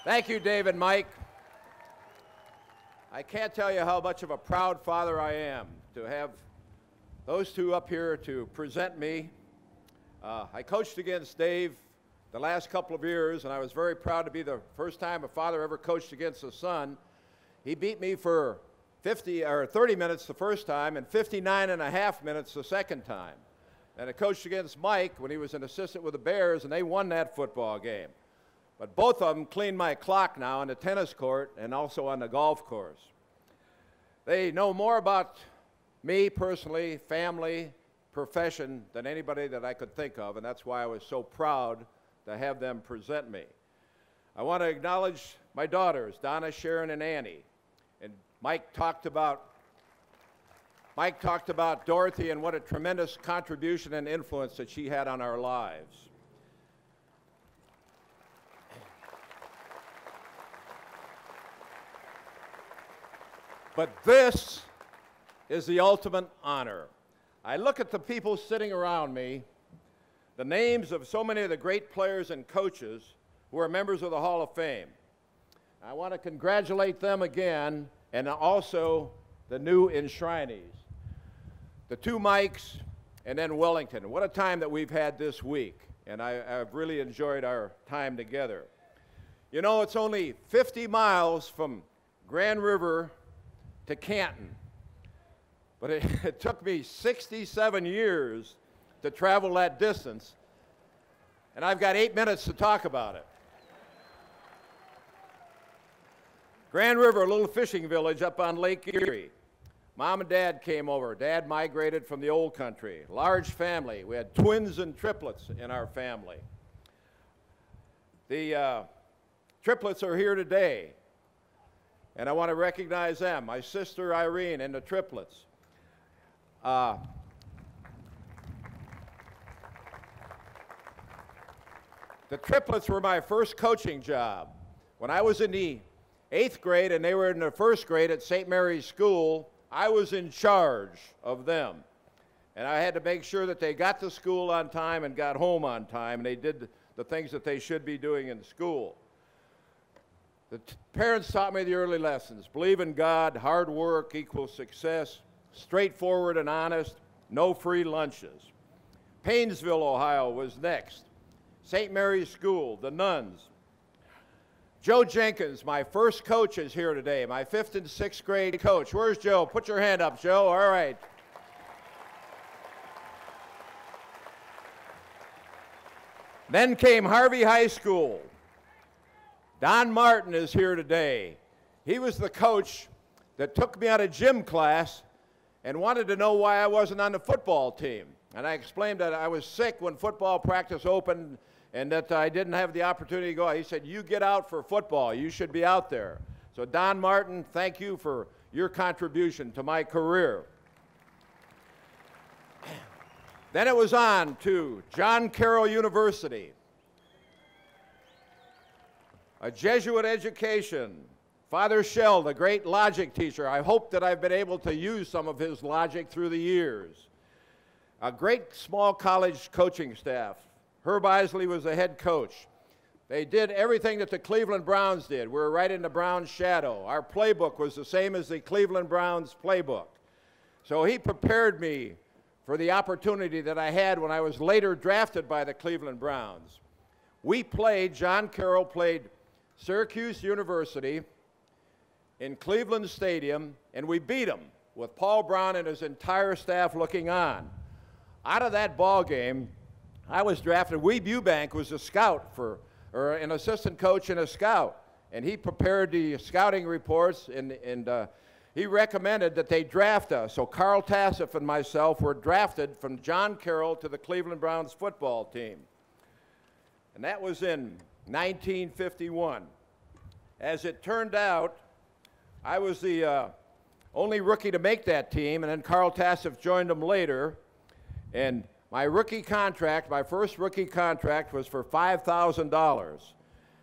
Thank you, Dave and Mike. I can't tell you how much of a proud father I am to have those two up here to present me. I coached against Dave the last couple of years, and I was very proud to be the first time a father ever coached against a son. He beat me for 30 minutes the first time and 59.5 minutes the second time. And I coached against Mike when he was an assistant with the Bears, and they won that football game. But both of them cleaned my clock now on the tennis court and also on the golf course. They know more about me personally, family, profession than anybody that I could think of, and that's why I was so proud to have them present me. I want to acknowledge my daughters, Donna, Sharon, and Annie. And Mike talked about Dorothy and what a tremendous contribution and influence that she had on our lives. But this is the ultimate honor. I look at the people sitting around me, the names of so many of the great players and coaches who are members of the Hall of Fame. I want to congratulate them again, and also the new enshrinees, the two Mikes, and then Wellington. What a time that we've had this week, and I've really enjoyed our time together. You know, it's only 50 miles from Grand River to Canton, but it took me 67 years to travel that distance, and I've got 8 minutes to talk about it. Grand River, a little fishing village up on Lake Erie. Mom and Dad came over. Dad migrated from the old country. Large family. We had twins and triplets in our family. The triplets are here today, and I want to recognize them. My sister Irene and the triplets. The triplets were my first coaching job. When I was in the 8th grade and they were in the 1st grade at St. Mary's School, I was in charge of them. And I had to make sure that they got to school on time and got home on time, and they did the things that they should be doing in school. The parents taught me the early lessons. Believe in God, hard work equals success, straightforward and honest, no free lunches. Paynesville, Ohio was next. St. Mary's School, the nuns. Joe Jenkins, my first coach, is here today, my 5th and 6th grade coach. Where's Joe? Put your hand up, Joe. All right. Then came Harvey High School. Don Martin is here today. He was the coach that took me out of gym class and wanted to know why I wasn't on the football team. And I explained that I was sick when football practice opened and that I didn't have the opportunity to go. He said, "You get out for football. You should be out there." So Don Martin, thank you for your contribution to my career. Then it was on to John Carroll University, a Jesuit education. Father Shell, the great logic teacher. I hope that I've been able to use some of his logic through the years. A great small college coaching staff. Herb Isley was the head coach. They did everything that the Cleveland Browns did. We were right in the Browns' shadow. Our playbook was the same as the Cleveland Browns playbook. So he prepared me for the opportunity that I had when I was later drafted by the Cleveland Browns. John Carroll played Syracuse University in Cleveland Stadium, and we beat them with Paul Brown and his entire staff looking on. Out of that ball game, I was drafted. Weeb Eubank was a scout or an assistant coach and a scout, and he prepared the scouting reports, and he recommended that they draft us. So Carl Tassif and myself were drafted from John Carroll to the Cleveland Browns football team. And that was in 1951. As it turned out, I was the only rookie to make that team, and then Carl Tassif joined them later. And my rookie contract, my first rookie contract, was for $5,000.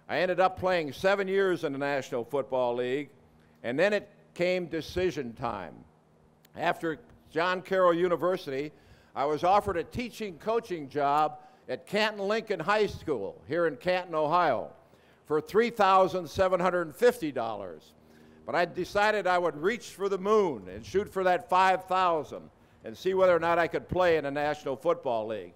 I ended up playing 7 years in the National Football League, and then it came decision time. After John Carroll University, I was offered a teaching coaching job at Canton Lincoln High School here in Canton, Ohio. for $3,750. But I decided I would reach for the moon and shoot for that $5,000 and see whether or not I could play in the National Football League.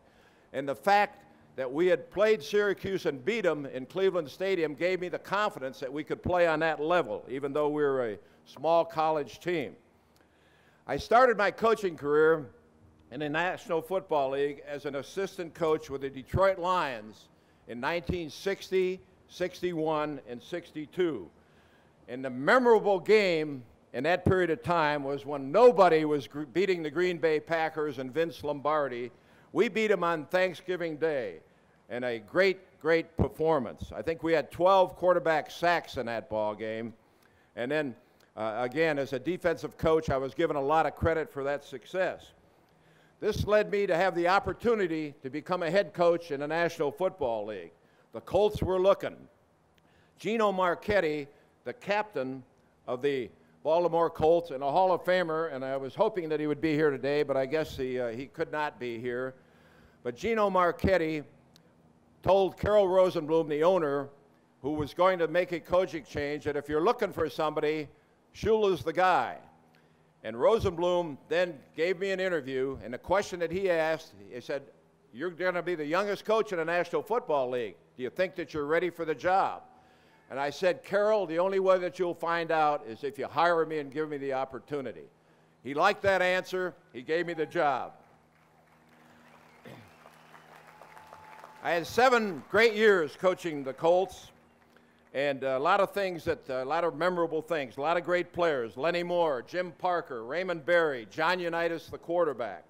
And the fact that we had played Syracuse and beat them in Cleveland Stadium gave me the confidence that we could play on that level, even though we were a small college team. I started my coaching career in the National Football League as an assistant coach with the Detroit Lions in 1960, 61, and 62. And the memorable game in that period of time was when nobody was beating the Green Bay Packers and Vince Lombardi. We beat them on Thanksgiving Day in a great, great performance. I think we had 12 quarterback sacks in that ball game. And then, again, as a defensive coach, I was given a lot of credit for that success. This led me to have the opportunity to become a head coach in the National Football League. The Colts were looking. Gino Marchetti, the captain of the Baltimore Colts and a Hall of Famer, and I was hoping that he would be here today, but I guess he could not be here. But Gino Marchetti told Carroll Rosenblum, the owner, who was going to make a coaching change, that if you're looking for somebody, Shula's the guy. And Rosenblum then gave me an interview, and the question that he asked, he said, "You're going to be the youngest coach in the National Football League. Do you think that you're ready for the job?" And I said, "Carroll, the only way that you'll find out is if you hire me and give me the opportunity." He liked that answer. He gave me the job. I had 7 great years coaching the Colts, and a lot of memorable things, a lot of great players: Lenny Moore, Jim Parker, Raymond Berry, John Unitas, the quarterback.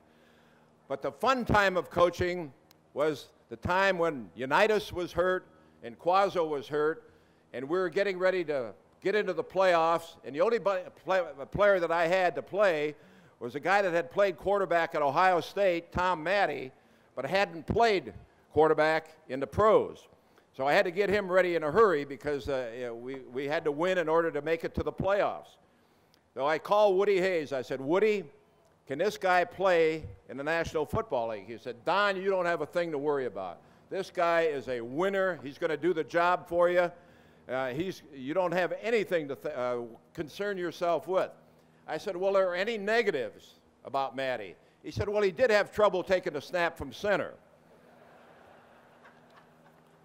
But the fun time of coaching was the time when Unitas was hurt and Quazzo was hurt, and we were getting ready to get into the playoffs, and the only player that I had to play was a guy that had played quarterback at Ohio State, Tom Matte, but hadn't played quarterback in the pros. So I had to get him ready in a hurry because we had to win in order to make it to the playoffs. So I called Woody Hayes. I said, "Woody, can this guy play in the National Football League?" He said, "Don, you don't have a thing to worry about. This guy is a winner. He's going to do the job for you. You don't have anything to concern yourself with." I said, "Well, are there any negatives about Matte?" He said, "Well, he did have trouble taking a snap from center."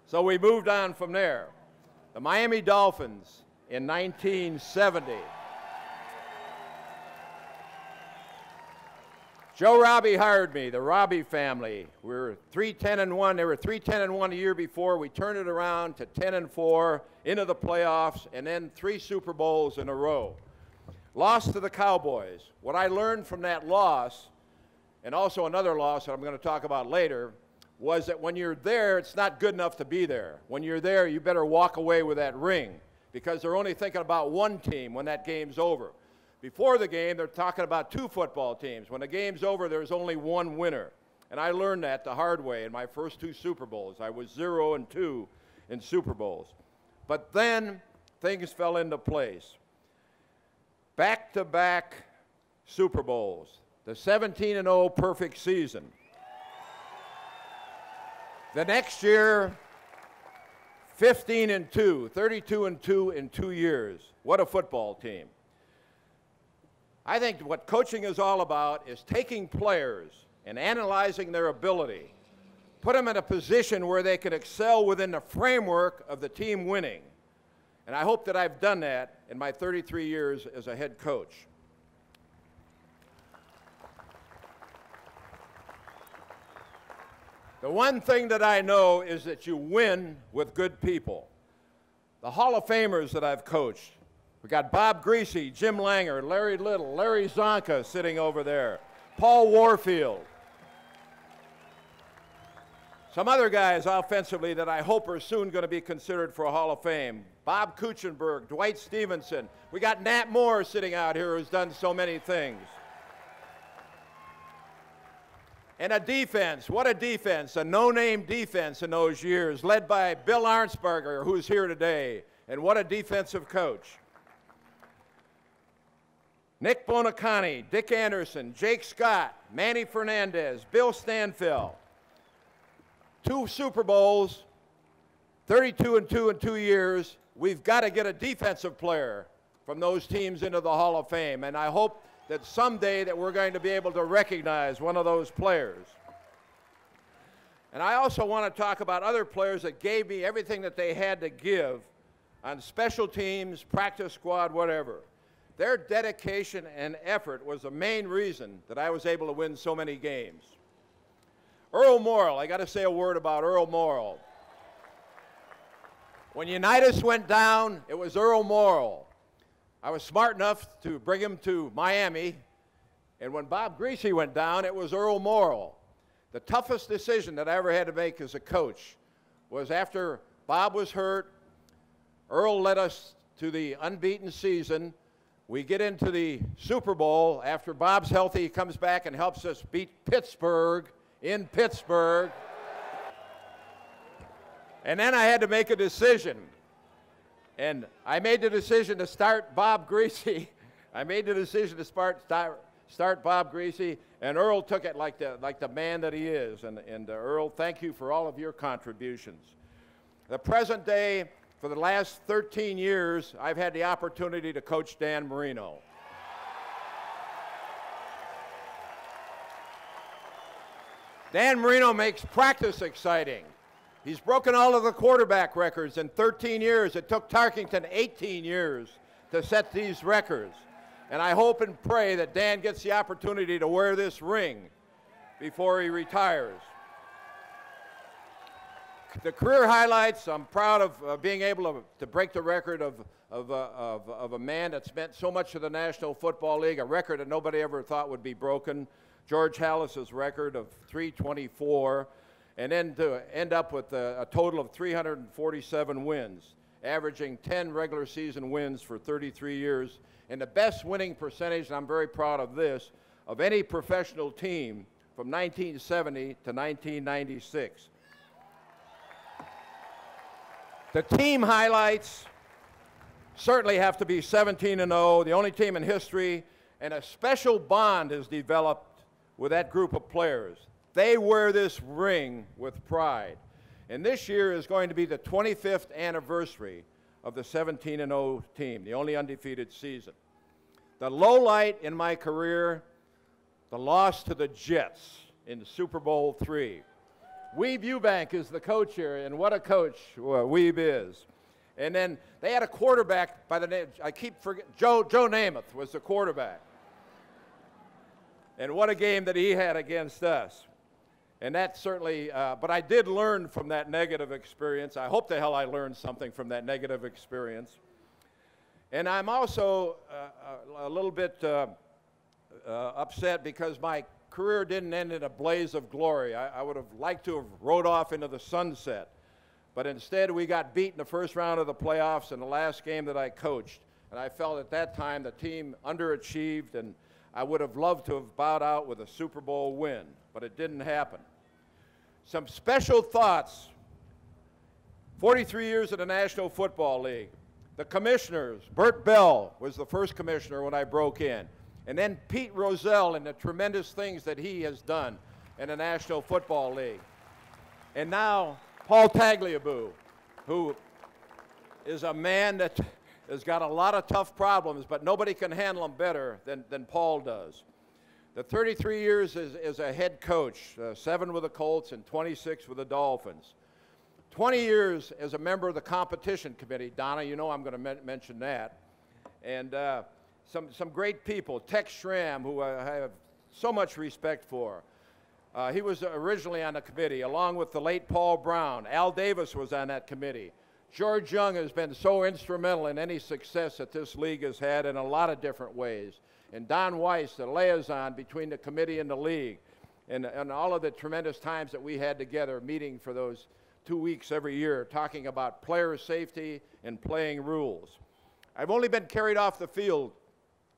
So we moved on from there. The Miami Dolphins in 1970. Joe Robbie hired me, the Robbie family. We were 3-10-1. They were 3-10-1 a year before. We turned it around to 10-4, into the playoffs, and then 3 Super Bowls in a row. Lost to the Cowboys. What I learned from that loss, and also another loss that I'm going to talk about later, was that when you're there, it's not good enough to be there. When you're there, you better walk away with that ring, because they're only thinking about one team when that game's over. Before the game, they're talking about 2 football teams. When the game's over, there's only one winner. And I learned that the hard way in my first 2 Super Bowls. I was 0-2 in Super Bowls. But then things fell into place. Back-to-back Super Bowls. The 17-0 perfect season. The next year, 15-2, 32-2 in 2 years. What a football team. I think what coaching is all about is taking players and analyzing their ability, put them in a position where they can excel within the framework of the team winning. And I hope that I've done that in my 33 years as a head coach. The one thing that I know is that you win with good people. The Hall of Famers that I've coached, we got Bob Greasy, Jim Langer, Larry Little, Larry Zonka sitting over there, Paul Warfield. Some other guys offensively that I hope are soon going to be considered for a Hall of Fame. Bob Kuechenberg, Dwight Stevenson. We got Nat Moore sitting out here who's done so many things. And a defense, what a defense, a no-name defense in those years, led by Bill Arnsparger, who's here today, and what a defensive coach. Nick Bonacani, Dick Anderson, Jake Scott, Manny Fernandez, Bill Stanfill. 2 Super Bowls, 32-2 in 2 years. We've got to get a defensive player from those teams into the Hall of Fame, and I hope that someday that we're going to be able to recognize one of those players. And I also want to talk about other players that gave me everything that they had to give on special teams, practice squad, whatever. Their dedication and effort was the main reason that I was able to win so many games. Earl Morrall, I got to say a word about Earl Morrall. When Unitas went down, it was Earl Morrall. I was smart enough to bring him to Miami, and when Bob Griese went down, it was Earl Morrall. The toughest decision that I ever had to make as a coach was after Bob was hurt, Earl led us to the unbeaten season. We get into the Super Bowl. After Bob's healthy, he comes back and helps us beat Pittsburgh in Pittsburgh. And then I had to make a decision. And I made the decision to start Bob Griese. I made the decision to start Bob Griese, and Earl took it like the man that he is. And Earl, thank you for all of your contributions. The present day, for the last 13 years, I've had the opportunity to coach Dan Marino. Dan Marino makes practice exciting. He's broken all of the quarterback records in 13 years. It took Tarkington 18 years to set these records. And I hope and pray that Dan gets the opportunity to wear this ring before he retires. The career highlights, I'm proud of being able to break the record of a man that's meant so much to the National Football League, a record that nobody ever thought would be broken, George Halas's record of 324, and then to end up with a total of 347 wins, averaging 10 regular season wins for 33 years, and the best winning percentage, and I'm very proud of this, of any professional team from 1970 to 1996. The team highlights certainly have to be 17-0, the only team in history, and a special bond is developed with that group of players. They wear this ring with pride. And this year is going to be the 25th anniversary of the 17-0 team, the only undefeated season. The low light in my career, the loss to the Jets in Super Bowl III. Weeb Eubank is the coach here, and what a coach Weeb is. And then they had a quarterback by the name, I keep forgetting, Joe Namath was the quarterback. And what a game that he had against us. And that certainly, but I did learn from that negative experience. I hope the hell I learned something from that negative experience. And I'm also a little bit upset because my career didn't end in a blaze of glory. I would have liked to have rode off into the sunset. But instead, we got beat in the first round of the playoffs in the last game that I coached. And I felt at that time the team underachieved, and I would have loved to have bowed out with a Super Bowl win, but it didn't happen. Some special thoughts. 43 years in the National Football League. The commissioners, Bert Bell was the first commissioner when I broke in. And then Pete Rozelle and the tremendous things that he has done in the National Football League. And now Paul Tagliabue, who is a man that has got a lot of tough problems, but nobody can handle them better than Paul does. The 33 years as a head coach, 7 with the Colts and 26 with the Dolphins. 20 years as a member of the competition committee. Donna, you know I'm going to mention that. And some great people. Tex Schramm, who I have so much respect for. He was originally on the committee, along with the late Paul Brown. Al Davis was on that committee. George Young has been so instrumental in any success that this league has had in a lot of different ways. And Don Weiss, the liaison between the committee and the league, and all of the tremendous times that we had together meeting for those 2 weeks every year, talking about player safety and playing rules. I've only been carried off the field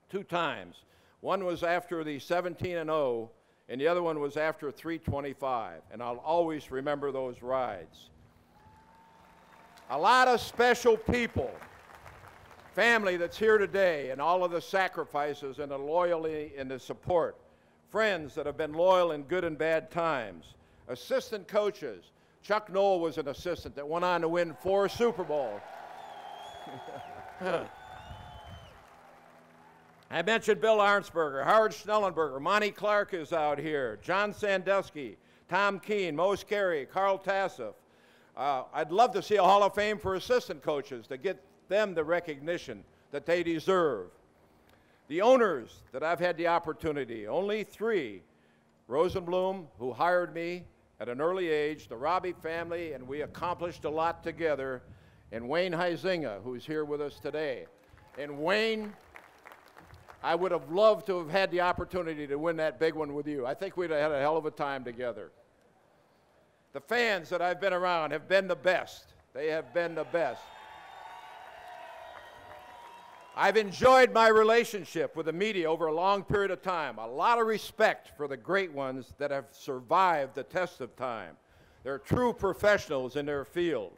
2 times. One was after the 17-0, and the other one was after 325, and I'll always remember those rides. A lot of special people, family that's here today, and all of the sacrifices and the loyalty and the support, friends that have been loyal in good and bad times, assistant coaches, Chuck Noll was an assistant that went on to win 4 Super Bowls. I mentioned Bill Arnsberger, Howard Schnellenberger, Monty Clark is out here, John Sandusky, Tom Keene, Mo Scarry, Carl Tassif. I'd love to see a Hall of Fame for assistant coaches to get them the recognition that they deserve. The owners that I've had the opportunity, only 3, Rosenblum, who hired me at an early age, the Robbie family, and we accomplished a lot together, and Wayne Huizinga, who's here with us today. And Wayne, I would have loved to have had the opportunity to win that big one with you. I think we'd have had a hell of a time together. The fans that I've been around have been the best. They have been the best. I've enjoyed my relationship with the media over a long period of time. A lot of respect for the great ones that have survived the test of time. They're true professionals in their field.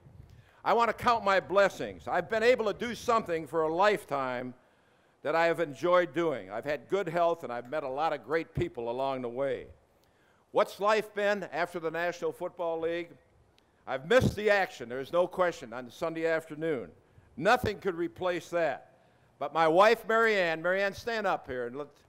I want to count my blessings. I've been able to do something for a lifetime that I have enjoyed doing. I've had good health, and I've met a lot of great people along the way. What's life been after the National Football League? I've missed the action, there's no question, on Sunday afternoon. Nothing could replace that. But my wife, Marianne, stand up here and let's.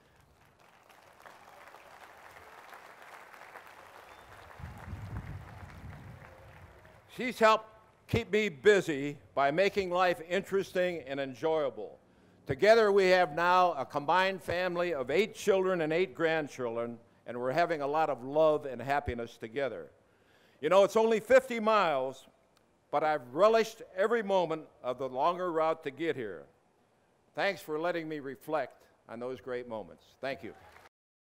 She's helped keep me busy by making life interesting and enjoyable. Together we have now a combined family of 8 children and 8 grandchildren, and we're having a lot of love and happiness together. You know, it's only 50 miles, but I've relished every moment of the longer route to get here. Thanks for letting me reflect on those great moments. Thank you.